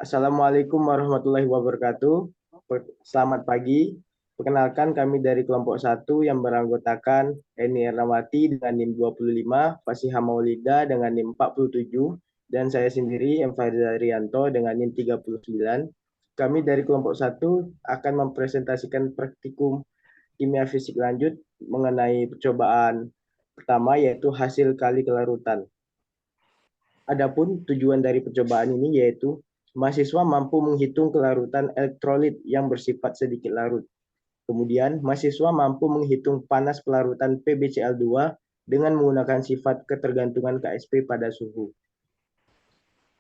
Assalamualaikum warahmatullahi wabarakatuh. Selamat pagi. Perkenalkan kami dari kelompok satu yang beranggotakan Eni Ernawati dengan NIM 25, Fasiha Maulida dengan NIM 47, dan saya sendiri M. Rianto dengan NIM 39. Kami dari kelompok satu akan mempresentasikan praktikum kimia fisik lanjut mengenai percobaan pertama yaitu hasil kali kelarutan. Adapun tujuan dari percobaan ini yaitu mahasiswa mampu menghitung kelarutan elektrolit yang bersifat sedikit larut. Kemudian, mahasiswa mampu menghitung panas pelarutan PbCl2 dengan menggunakan sifat ketergantungan Ksp pada suhu.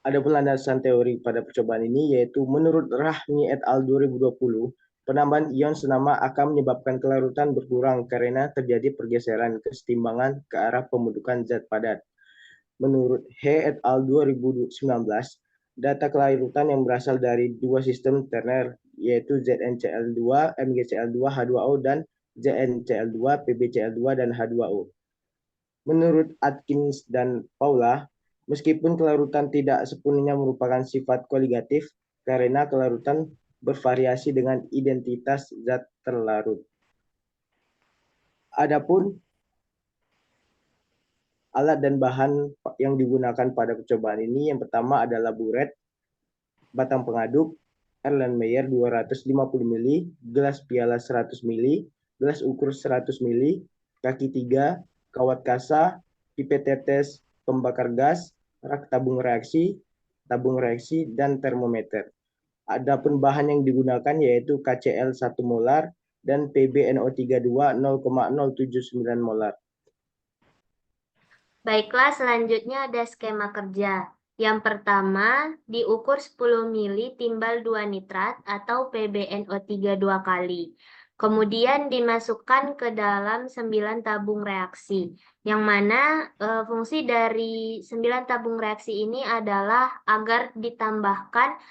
Adapun landasan teori pada percobaan ini yaitu menurut Rahmi et al. 2020, penambahan ion senama akan menyebabkan kelarutan berkurang karena terjadi pergeseran kesetimbangan ke arah pembentukan zat padat. Menurut He et al. 2019, data kelarutan yang berasal dari dua sistem terner, yaitu ZnCl2, MgCl2, H2O, dan ZnCl2, PbCl2, dan H2O. Menurut Atkins dan Paula, meskipun kelarutan tidak sepenuhnya merupakan sifat koligatif, karena kelarutan bervariasi dengan identitas zat terlarut. Adapun alat dan bahan yang digunakan pada percobaan ini yang pertama adalah buret, batang pengaduk, Erlenmeyer 250 ml, gelas piala 100 ml, gelas ukur 100 ml, kaki 3, kawat kasa, pipet tetes, pembakar gas, rak tabung reaksi, dan termometer. Adapun bahan yang digunakan yaitu KCl 1 molar dan PbNO32 0,079 molar. Baiklah, selanjutnya ada skema kerja. Yang pertama, diukur 10 mili timbal 2 nitrat atau PbNO3 2 kali. Kemudian dimasukkan ke dalam 9 tabung reaksi. Yang mana fungsi dari 9 tabung reaksi ini adalah agar ditambahkan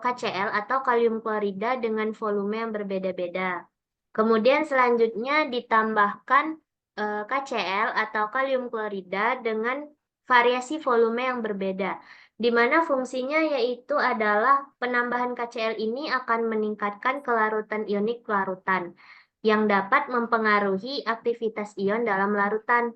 KCl atau kalium klorida dengan volume yang berbeda-beda. Kemudian selanjutnya ditambahkan KCl atau kalium klorida dengan variasi volume yang berbeda, di mana fungsinya yaitu adalah penambahan KCl ini akan meningkatkan kelarutan ionik larutan yang dapat mempengaruhi aktivitas ion dalam larutan.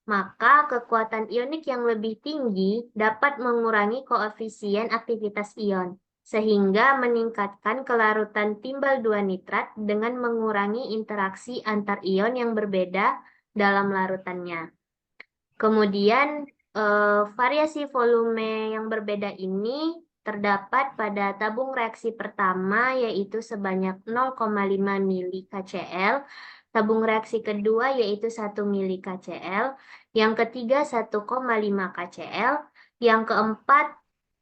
Maka kekuatan ionik yang lebih tinggi dapat mengurangi koefisien aktivitas ion, sehingga meningkatkan kelarutan timbal 2 nitrat dengan mengurangi interaksi antar ion yang berbeda dalam larutannya. Kemudian variasi volume yang berbeda ini terdapat pada tabung reaksi pertama yaitu sebanyak 0,5 mili KCl, tabung reaksi kedua yaitu 1 mili KCl, yang ketiga 1,5 KCl, yang keempat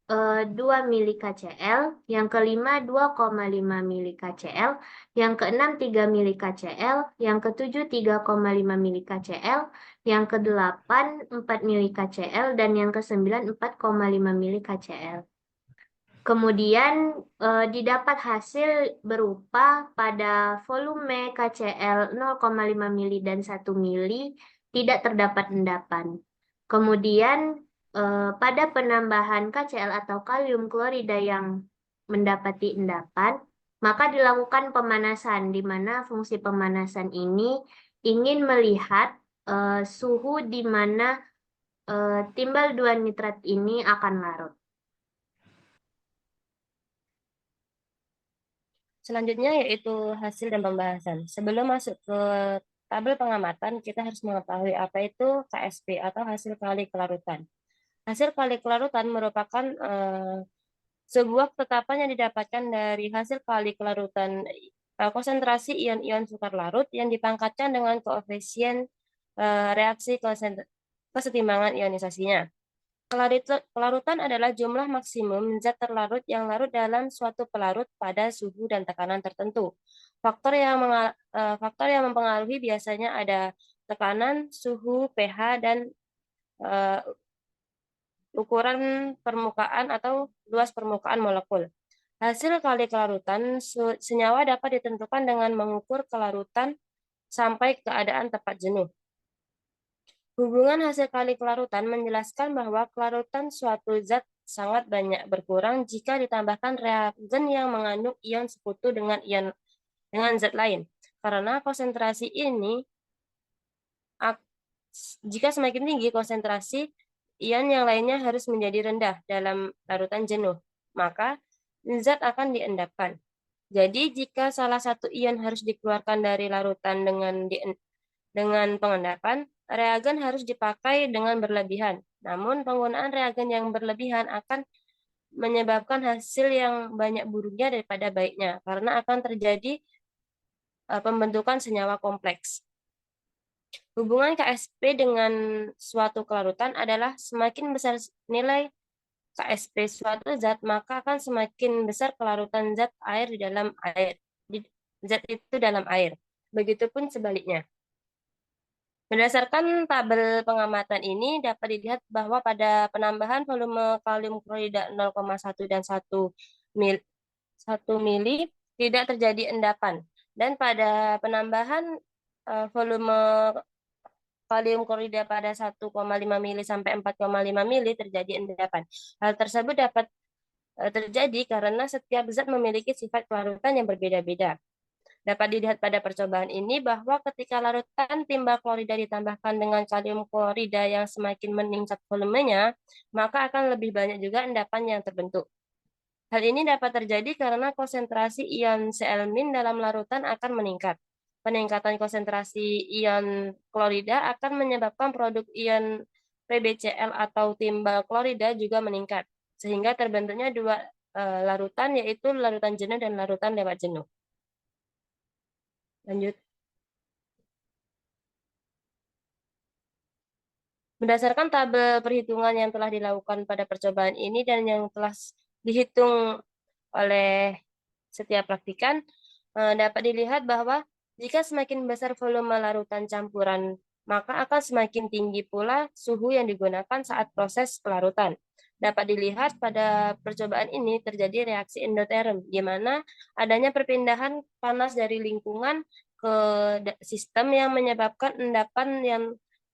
2 mili KCl, yang kelima 2,5 mili KCl, yang keenam 3 mili KCl, yang ketujuh 3,5 mili KCl, yang kedelapan 4 mili KCl, dan yang kesembilan 4,5 mili KCl. Kemudian didapat hasil berupa pada volume KCl 0,5 mili dan 1 mili tidak terdapat endapan. Kemudian pada penambahan KCl atau kalium klorida yang mendapati endapan, maka dilakukan pemanasan, di mana fungsi pemanasan ini ingin melihat suhu di mana timbal 2 nitrat ini akan larut. Selanjutnya yaitu hasil dan pembahasan. Sebelum masuk ke tabel pengamatan, kita harus mengetahui apa itu KSP atau hasil kali kelarutan. Hasil kali kelarutan merupakan sebuah ketetapan yang didapatkan dari hasil kali kelarutan konsentrasi ion-ion sukar larut yang dipangkatkan dengan koefisien reaksi kesetimbangan ionisasinya. Kelarutan adalah jumlah maksimum zat terlarut yang larut dalam suatu pelarut pada suhu dan tekanan tertentu. Faktor yang mempengaruhi biasanya ada tekanan, suhu, pH, dan ukuran permukaan atau luas permukaan molekul. Hasil kali kelarutan senyawa dapat ditentukan dengan mengukur kelarutan sampai keadaan tepat jenuh. Hubungan hasil kali kelarutan menjelaskan bahwa kelarutan suatu zat sangat banyak berkurang jika ditambahkan reagen yang mengandung ion sekutu dengan zat lain. Karena konsentrasi ini jika semakin tinggi konsentrasi, ion yang lainnya harus menjadi rendah dalam larutan jenuh, maka zat akan diendapkan. Jadi jika salah satu ion harus dikeluarkan dari larutan dengan pengendapan, reagen harus dipakai dengan berlebihan. Namun penggunaan reagen yang berlebihan akan menyebabkan hasil yang banyak buruknya daripada baiknya, karena akan terjadi pembentukan senyawa kompleks. Hubungan KSP dengan suatu kelarutan adalah semakin besar nilai KSP suatu zat, maka akan semakin besar kelarutan zat air di dalam air. Zat itu dalam air. Begitupun sebaliknya. Berdasarkan tabel pengamatan ini dapat dilihat bahwa pada penambahan volume kalium klorida 0,1 dan 1 mili tidak terjadi endapan. Dan pada penambahan volume kalium klorida pada 1,5 mili sampai 4,5 mili terjadi endapan. Hal tersebut dapat terjadi karena setiap zat memiliki sifat kelarutan yang berbeda-beda. Dapat dilihat pada percobaan ini bahwa ketika larutan timbal klorida ditambahkan dengan kalium klorida yang semakin meningkat volumenya, maka akan lebih banyak juga endapan yang terbentuk. Hal ini dapat terjadi karena konsentrasi ion Cl- dalam larutan akan meningkat. Peningkatan konsentrasi ion klorida akan menyebabkan produk ion PbCl atau timbal klorida juga meningkat, sehingga terbentuknya dua larutan, yaitu larutan jenuh dan larutan lewat jenuh. Lanjut. Berdasarkan tabel perhitungan yang telah dilakukan pada percobaan ini dan yang telah dihitung oleh setiap praktikan, dapat dilihat bahwa jika semakin besar volume larutan campuran, maka akan semakin tinggi pula suhu yang digunakan saat proses pelarutan. Dapat dilihat pada percobaan ini terjadi reaksi endoterm, di mana adanya perpindahan panas dari lingkungan ke sistem yang menyebabkan endapan yang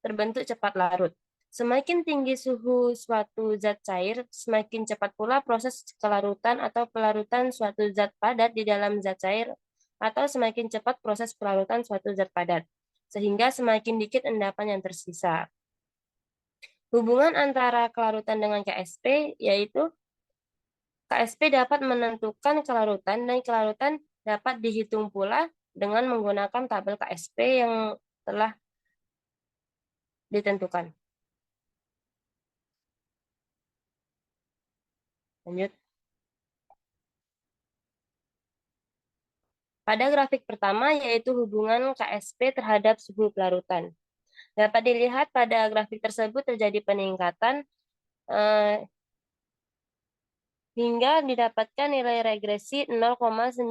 terbentuk cepat larut. Semakin tinggi suhu suatu zat cair, semakin cepat pula proses kelarutan atau pelarutan suatu zat padat di dalam zat cair, atau semakin cepat proses pelarutan suatu zat padat, sehingga semakin dikit endapan yang tersisa. Hubungan antara kelarutan dengan KSP, yaitu KSP dapat menentukan kelarutan dan kelarutan dapat dihitung pula dengan menggunakan tabel KSP yang telah ditentukan. Lanjut. Pada grafik pertama, yaitu hubungan KSP terhadap suhu pelarutan. Dapat dilihat pada grafik tersebut terjadi peningkatan hingga didapatkan nilai regresi 0,9582,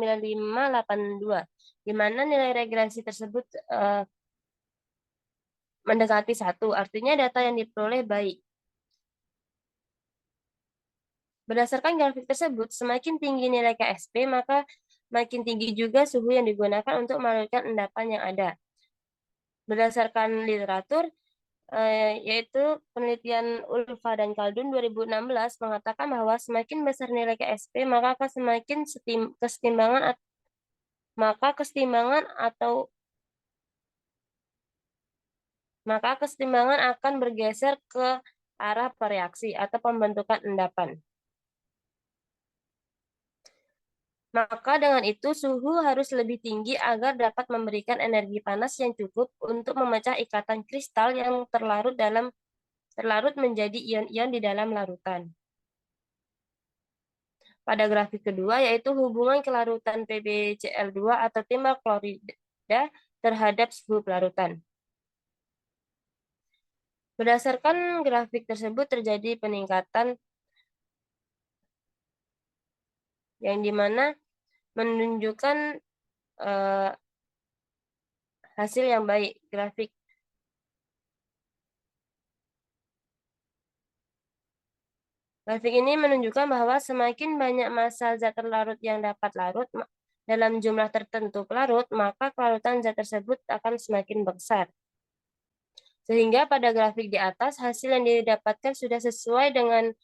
di mana nilai regresi tersebut mendekati 1, artinya data yang diperoleh baik. Berdasarkan grafik tersebut, semakin tinggi nilai KSP, maka makin tinggi juga suhu yang digunakan untuk melarutkan endapan yang ada. Berdasarkan literatur, yaitu penelitian Ulfa dan Khaldun 2016 mengatakan bahwa semakin besar nilai KSP, maka akan semakin kesetimbangan akan bergeser ke arah pereaksi atau pembentukan endapan. Maka dengan itu suhu harus lebih tinggi agar dapat memberikan energi panas yang cukup untuk memecah ikatan kristal yang terlarut menjadi ion-ion di dalam larutan. Pada grafik kedua, yaitu hubungan kelarutan PbCl2 atau timbal klorida terhadap suhu pelarutan. Berdasarkan grafik tersebut terjadi peningkatan yang dimana menunjukkan hasil yang baik. Grafik ini menunjukkan bahwa semakin banyak massa zat terlarut yang dapat larut dalam jumlah tertentu pelarut, maka kelarutan zat tersebut akan semakin besar. Sehingga pada grafik di atas, hasil yang didapatkan sudah sesuai dengan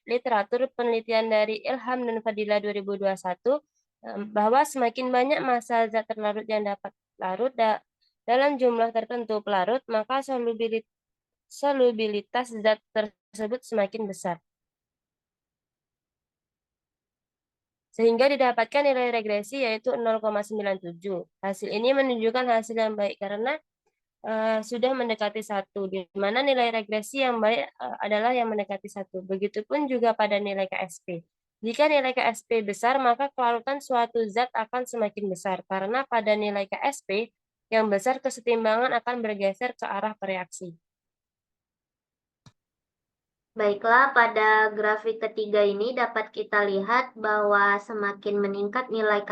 literatur penelitian dari Ilham dan Fadila 2021 bahwa semakin banyak massa zat terlarut yang dapat larut dalam jumlah tertentu pelarut, maka solubilitas zat tersebut semakin besar. Sehingga didapatkan nilai regresi yaitu 0,97. Hasil ini menunjukkan hasil yang baik karena sudah mendekati 1, di mana nilai regresi yang baik adalah yang mendekati 1. Begitupun juga pada nilai KSP. Jika nilai KSP besar, maka kelarutan suatu zat akan semakin besar, karena pada nilai KSP yang besar kesetimbangan akan bergeser ke arah bereaksi. Baiklah, pada grafik ketiga ini dapat kita lihat bahwa semakin meningkat nilai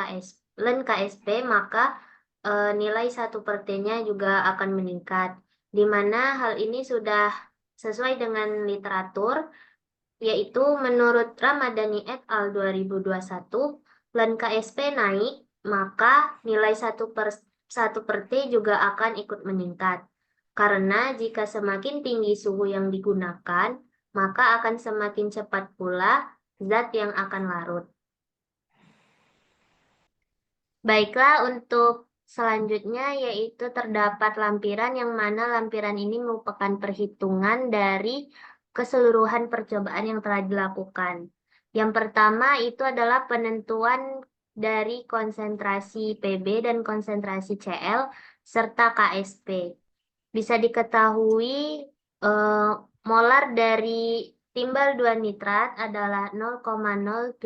KSP, maka nilai 1/T-nya juga akan meningkat. Di mana hal ini sudah sesuai dengan literatur, yaitu menurut Ramadhani et al. 2021, Len KSP naik, maka nilai 1/T juga akan ikut meningkat. Karena jika semakin tinggi suhu yang digunakan, maka akan semakin cepat pula zat yang akan larut. Baiklah, untuk selanjutnya yaitu terdapat lampiran yang mana lampiran ini merupakan perhitungan dari keseluruhan percobaan yang telah dilakukan. Yang pertama itu adalah penentuan dari konsentrasi Pb dan konsentrasi Cl serta KSP. Bisa diketahui molar dari timbal 2 nitrat adalah 0,079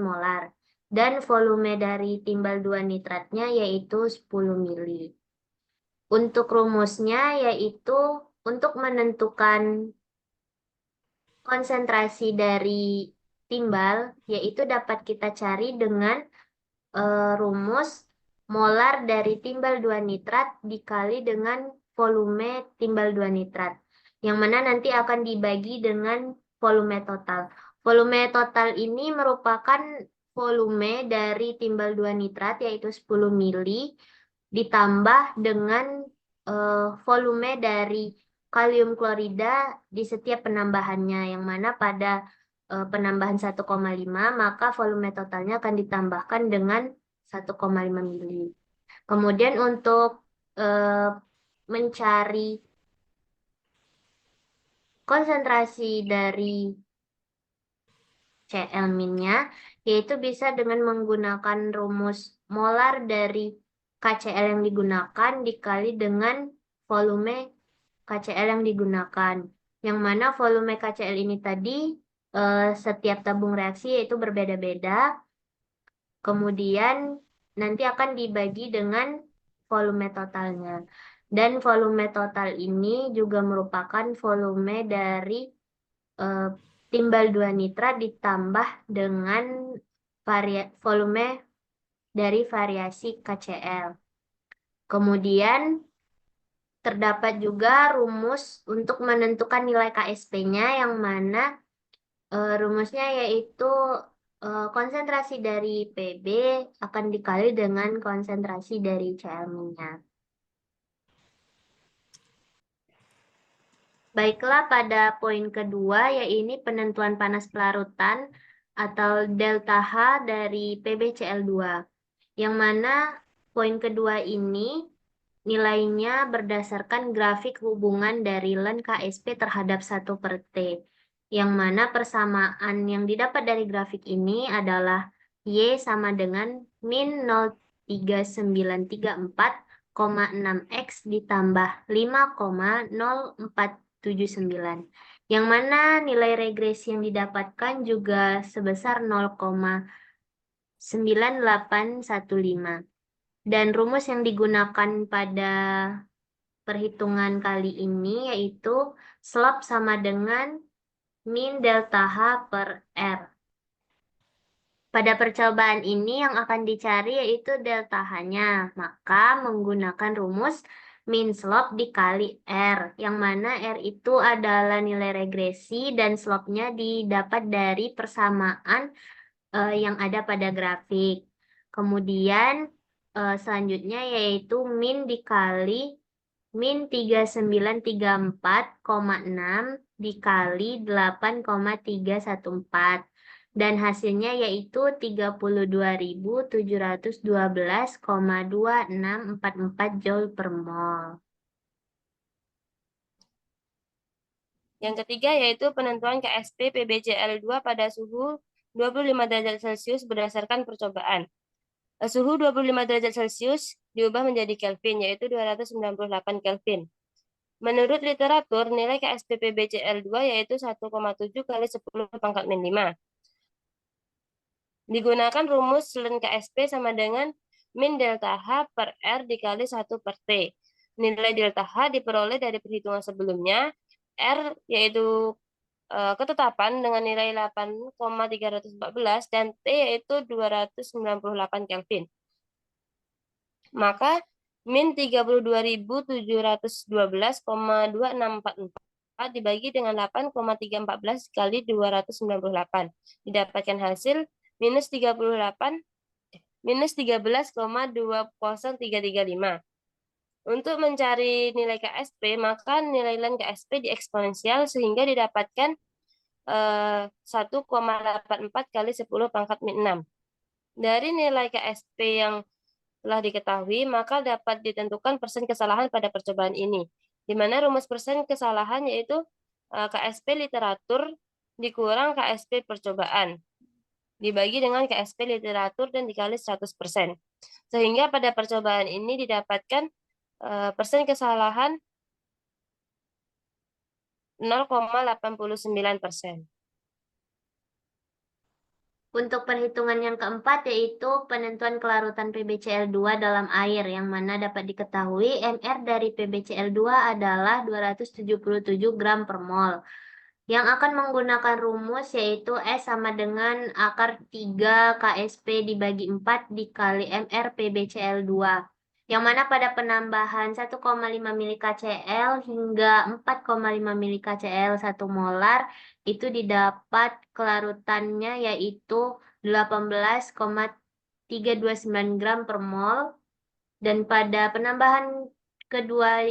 molar. Dan volume dari timbal 2 nitratnya yaitu 10 mili. Untuk rumusnya yaitu untuk menentukan konsentrasi dari timbal, yaitu dapat kita cari dengan rumus molar dari timbal 2 nitrat dikali dengan volume timbal 2 nitrat. Yang mana nanti akan dibagi dengan volume total. Volume total ini merupakan volume dari timbal 2 nitrat yaitu 10 mili ditambah dengan volume dari kalium klorida di setiap penambahannya, yang mana pada penambahan 1,5 maka volume totalnya akan ditambahkan dengan 1,5 mili. Kemudian untuk mencari konsentrasi dari Cl-nya, yaitu bisa dengan menggunakan rumus molar dari KCl yang digunakan dikali dengan volume KCl yang digunakan. Yang mana volume KCl ini tadi setiap tabung reaksi yaitu berbeda-beda. Kemudian nanti akan dibagi dengan volume totalnya. Dan volume total ini juga merupakan volume dari timbal 2 nitrat ditambah dengan volume dari variasi KCl. Kemudian terdapat juga rumus untuk menentukan nilai KSP-nya, yang mana rumusnya yaitu konsentrasi dari Pb akan dikali dengan konsentrasi dari Cl-nya. Baiklah, pada poin kedua yaitu penentuan panas pelarutan atau delta H dari PbCl2. Yang mana poin kedua ini nilainya berdasarkan grafik hubungan dari Len KSP terhadap 1/T. Yang mana persamaan yang didapat dari grafik ini adalah Y sama dengan min 0,3934,6X ditambah 5,0479. Yang mana nilai regresi yang didapatkan juga sebesar 0,9815. Dan rumus yang digunakan pada perhitungan kali ini yaitu slope sama dengan min delta H per R. Pada percobaan ini yang akan dicari yaitu delta H-nya. Maka menggunakan rumus min slope dikali R, yang mana R itu adalah nilai regresi dan slope-nya didapat dari persamaan yang ada pada grafik. Kemudian selanjutnya yaitu min dikali min 3934,6 dikali 8,314. Dan hasilnya yaitu 32.712,2644 Joule per mol. Yang ketiga yaitu penentuan KSP PbCl2 pada suhu 25 derajat Celcius berdasarkan percobaan. Suhu 25 derajat Celcius diubah menjadi Kelvin, yaitu 298 Kelvin. Menurut literatur, nilai KSP PbCl2 yaitu 1,7 kali 10 pangkat min 5. Digunakan rumus ln KSP sama dengan min delta H per R dikali 1 per T. Nilai delta H diperoleh dari perhitungan sebelumnya. R yaitu ketetapan dengan nilai 8,314 dan T yaitu 298 Kelvin. Maka min 32.712,2644 dibagi dengan 8,314 kali 298 didapatkan hasil minus 13,20335. Untuk mencari nilai KSP, maka nilai ln KSP dieksponensial sehingga didapatkan 1,84 kali 10 pangkat min 6. Dari nilai KSP yang telah diketahui, maka dapat ditentukan persen kesalahan pada percobaan ini, di mana rumus persen kesalahan yaitu KSP literatur dikurang KSP percobaan, dibagi dengan KSP literatur dan dikali 100%. Sehingga pada percobaan ini didapatkan persen kesalahan 0,89%. Untuk perhitungan yang keempat yaitu penentuan kelarutan PbCl2 dalam air, yang mana dapat diketahui MR dari PbCl2 adalah 277 gram per mol. Yang akan menggunakan rumus yaitu S sama dengan akar 3 KSP dibagi 4 dikali MR PbCl2. Yang mana pada penambahan 1,5 mili KCl hingga 4,5 mili KCl 1 molar itu didapat kelarutannya yaitu 18,329 gram per mol. Dan pada penambahan kedua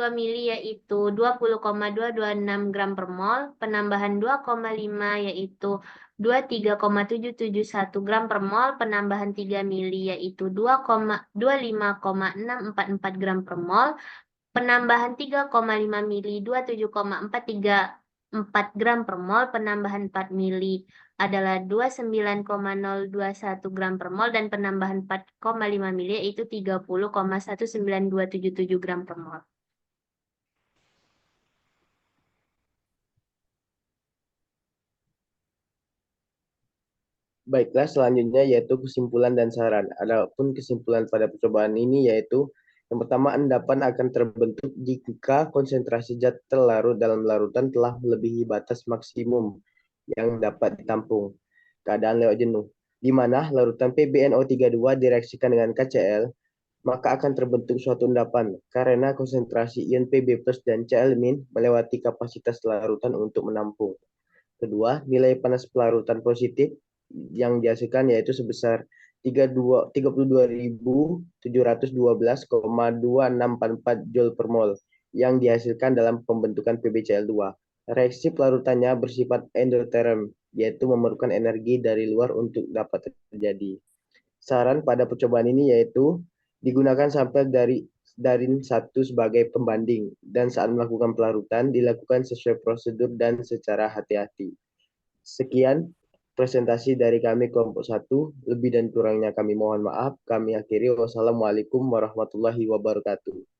mili yaitu 20,226 gram per mol, penambahan 2,5 yaitu 23,771 gram per mol, penambahan 3 mili yaitu 25,644 gram per mol, penambahan 3,5 mili 27,434 gram per mol, penambahan 4 mili adalah 29,021 gram per mol, dan penambahan 4,5 mili yaitu 30,19277 gram per mol. Baiklah, selanjutnya yaitu kesimpulan dan saran. Adapun kesimpulan pada percobaan ini yaitu yang pertama, endapan akan terbentuk jika konsentrasi zat terlarut dalam larutan telah melebihi batas maksimum yang dapat ditampung. Keadaan lewat jenuh, di mana larutan PbNO32 direaksikan dengan KCl, maka akan terbentuk suatu endapan karena konsentrasi ion Pb+ dan Cl- melewati kapasitas larutan untuk menampung. Kedua, nilai panas pelarutan positif yang dihasilkan yaitu sebesar 32.712,2644 Joule per mol yang dihasilkan dalam pembentukan PbCl2. Reaksi pelarutannya bersifat endoterm, yaitu memerlukan energi dari luar untuk dapat terjadi. Saran pada percobaan ini yaitu digunakan sampel dari darin 1 sebagai pembanding, dan saat melakukan pelarutan dilakukan sesuai prosedur dan secara hati-hati. Sekian presentasi dari kami kelompok 1, lebih dan kurangnya kami mohon maaf. Kami akhiri, wassalamualaikum warahmatullahi wabarakatuh.